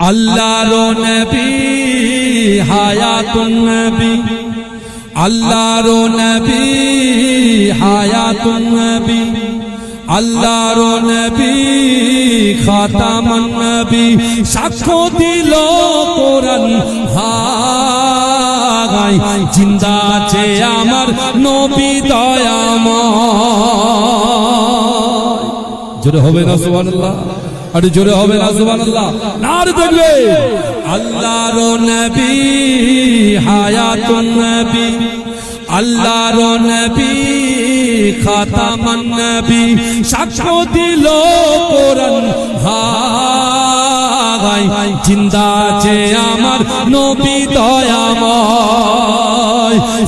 আল্লাহর নবী হায়াতুন নবী, আল্লাহর নবী হায়াতুন নবী, আল্লাহর নবী খাতামুন নবী। সাক্ষ্য দিল কোরআন হাই, জিন্দা আছে আমার নবী দয়াময়। জোরে হবে না সুবহানাল্লাহ? আরে জোরে হবে না সুবহানাল্লাহ? নারে তাকবীর। আল্লাহর নবী হায়াতুন নবী, আল্লাহর নবী খাতামুন নবী। সাক্ষ্য দিল কোরআন হাই, জিন্দা আছে আমার নবী দয়াময়।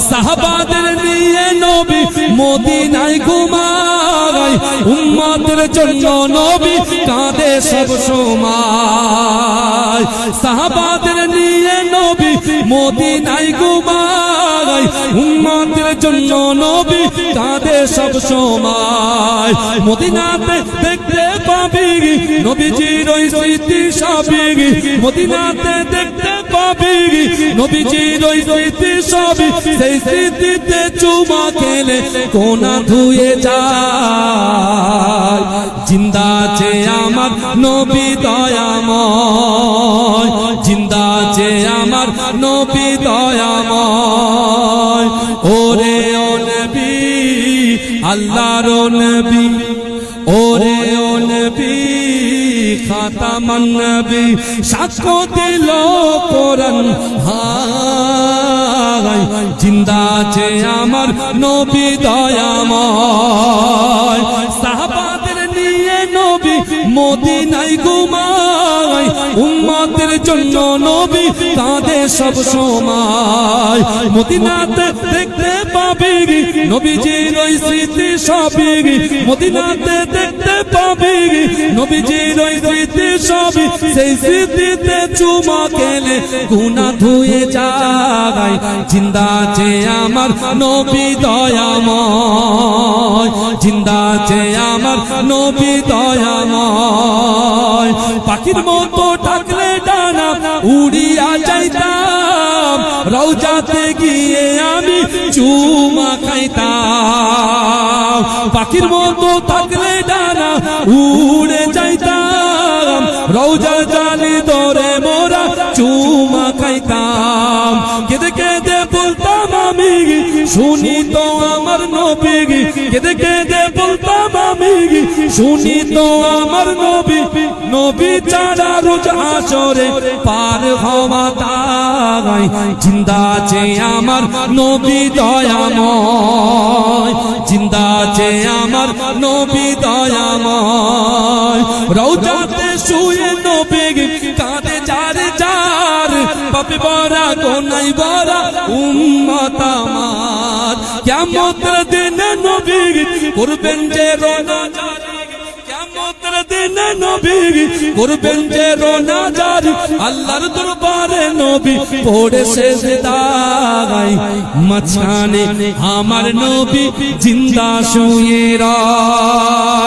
সাহাবাদের নিয়ে নবী মদিনায় ঘুমায়, উম্মতের জন্য নবী কাঁদে সব সময়। সাহাবাদের নিয়ে নবী মদিনায় ঘুমায়, উম্মতের জন্য নবী কাঁদে সব সময়। মদিনাতে দেখতে পাবি নবীজির ওই স্মৃতি সবই, মদিনাতে দেখতে পাবি নবীজির ওই স্মৃতি সবই। সেই স্মৃতিতে চুমা খেলে কোনা ধুয়ে যায়, জিন্দা আছে আমার নবী দয়াময়, জিন্দা আছে আমার নবী দয়াময়। ওরে ও নবী আল্লাহর নবী, ওরে ও নবী খাতামুন নবী। সাক্ষ্য দিল কোরআন হাই, জিন্দা আছে আমার নবী দয়াময়। সাহাবাদের নিয়ে নবী মদিনায় ঘুমায়, উম্মতের জন্য নবী কাঁদে সব সময়। মদিনাতে দেখতে পাবি নবীজির ওই স্মৃতি সবই, মদিনাতে দেখতে পাবি নবীজির ওই স্মৃতি সবই। সেই স্মৃতিতে চুমা খেলে গুনাহ ধুয়ে যায়, জিন্দা আছে আমার নবী দয়াময়, জিন্দা আছে আমার নবী দয়াময়। পাখির মতো ডাকলে ডানা উড়িয়া যাইতাম, রওজাতে গিয়ে আমি চুমা খাইতাম। পাখির মতো থাকলে ডানা উড়ে যাইতাম, রওজা জালি ধরে মোরা চুমা খাইতাম। কেঁদে কেঁদে বলতাম আমি শুনি তো আমার নবী, কেঁদে কেঁদে বলতাম আমি শুনি তো আমার নবী। নবী ছাড়া রোজ হাসরে পার হওয়া দায়, জিন্দা আছে আমার নবী দয়াময়, জিন্দা আছে আমার নবী দয়াময়। রওজাতে শুয়ে নবী কাঁদে যার যার, পাপে ভরা গোনায় ভরা উম্মত আমার। কিয়ামতের দিনে নবী করবেন যে রোনাজারি, কিয়ামতের দিনে নবী করবেন যে রোনাজারি। আল্লাহর দরবারে নবী পড়ে সেজদায়, মাঝখানে আমার নবী জিন্দা শুয়ে রয়।